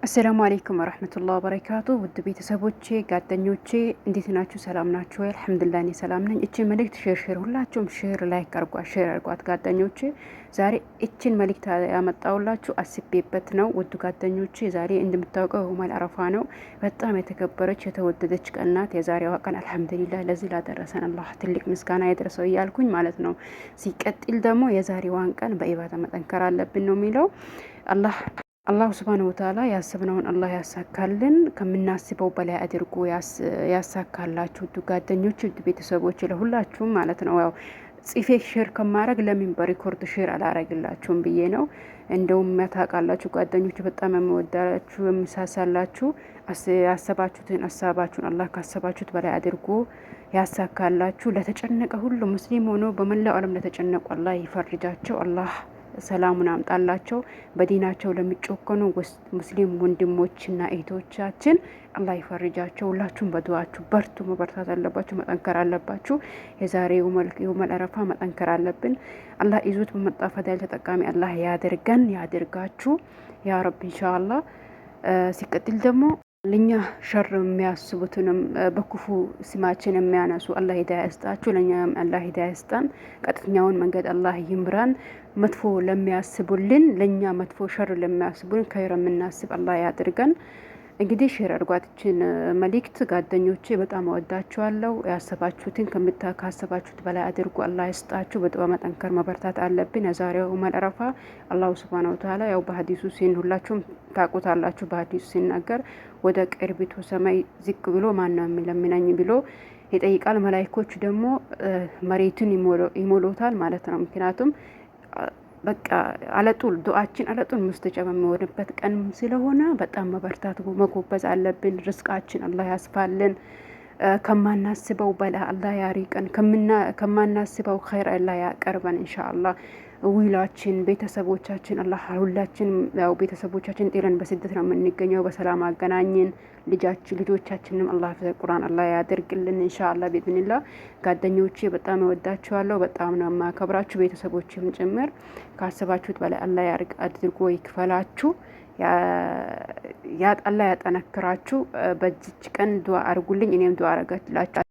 አሰላሙ አለይኩም ወራህመቱላሂ ወበረካቱ። ውድ ቤተሰቦቼ ጓደኞቼ እንዴት ናችሁ? ሰላም ናችሁ ወይ? አልሐምዱሊላህ እኔ ሰላም ነኝ። እቺ መልእክት ሼር ሁላችሁም ሼር ላይክ አርጓት፣ ሼር አርጓት ጓደኞቼ። ዛሬ እቺን መልእክት ያመጣውላችሁ አስቤበት ነው። ውድ ጓደኞቼ ዛሬ እንደምታውቀው የውመል አረፋ ነው። በጣም የተከበረች የተወደደች ቀን ናት። የዛሬዋ ቀን አልሐምዱሊላህ ለዚህ ላደረሰን አላህ ትልቅ ምስጋና ይድረሰው እያልኩኝ ማለት ነው። ሲቀጥል ደግሞ የዛሬዋን ቀን በኢባዳ መጠንከር አለብን ነው የሚለው አላሁ ስብሃነሁ ወተዓላ ያሰብነውን አላህ ያሳካልን፣ ከምናስበው በላይ አድርጎ ያሳካላችሁ። ውድ ጓደኞች፣ ውድ ቤተሰቦች ለሁላችሁም ማለት ነው። ያው ጽፌ ሼር ከማድረግ ለምን በሪኮርድ ሼር አላረግላችሁም ብዬ ነው። እንደውም ታውቃላችሁ ጓደኞች፣ በጣም የምወዳችሁ የምሳሳላችሁ፣ ያሰባችሁትን ሀሳባችሁን አላህ ካሰባችሁት በላይ አድርጎ ያሳካላችሁ። ለተጨነቀ ሁሉ ሙስሊም ሆኖ በመላው ዓለም ለተጨነቁ አላህ ይፈርጃቸው። አላህ ሰላሙን አምጣላቸው። በዲናቸው ለሚጮከኑ ሙስሊም ወንድሞችና እህቶቻችን አላህ ይፈርጃቸው። ሁላችሁም በዱዓችሁ በርቱ። መበርታት አለባችሁ፣ መጠንከር አለባችሁ። የዛሬ የውመል አረፋ መጠንከር አለብን። አላህ ይዞት በመጣ ፈዳይል ተጠቃሚ አላህ ያድርጋችሁ ያ ረብ ኢንሻአላህ። ሲቀጥል ደግሞ ለኛ ሸር የሚያስቡትንም በክፉ ስማችን የሚያነሱ አላህ ሂዳያ ይስጣችሁ። ለኛም አላህ ሂዳያ ይስጣን። ቀጥተኛውን መንገድ አላህ ይምራን። መጥፎ ለሚያስቡልን ለኛ መጥፎ ሸር ለሚያስቡልን ከይር የምናስብ አላህ ያድርገን። እንግዲህ ሼር አድርጓትችን መልእክት ጓደኞቼ፣ በጣም እወዳችኋለሁ። ያሰባችሁትን ካሰባችሁት በላይ አድርጉ። አላህ ይስጣችሁ። በዱዓ መጠንከር መበርታት አለብን። የዛሬው ዑመል አረፋ አላሁ ሱብሃነሁ ወተዓላ ያው በሐዲሱ ሁላችሁም ታውቁታላችሁ። በሐዲሱ ሲናገር ወደ ቅርቢቱ ሰማይ ዝቅ ብሎ ማን ነው የሚለምነኝ ብሎ ይጠይቃል። መላእክቶቹ ደግሞ መሬቱን ይሞሉታል ማለት ነው። ምክንያቱም በቃ አለጡል ዱዓችን አለጡል ሙስተጃብ የሚሆንበት ቀን ስለሆነ በጣም መበርታት መጎበዝ አለብን። ርስቃችን አላህ ያስፋልን። ከማናስበው በላ አላህ ያሪቀን። ከማናስበው ኸይር አላህ ያቀርበን ኢንሻአላህ። ዊላችን ቤተሰቦቻችን አላህ ሁላችን ያው ቤተሰቦቻችን ጥለን በስደት ነው የምንገኘው። በሰላም አገናኝን። ልጆቻችንም አላህ ቁርአን አላህ ያደርግልን ኢንሻአላህ ቢኢዝኒላህ። ጓደኞቼ በጣም እወዳችኋለሁ። በጣም ነው የማከብራችሁ። ቤተሰቦችም ጭምር ካሰባችሁት በላይ አላህ አድርጎ ይክፈላችሁ። አላህ ያጠነክራችሁ። በዚች ቀን ዱዓ አርጉልኝ። እኔም ዱዓ አረጋላችሁ።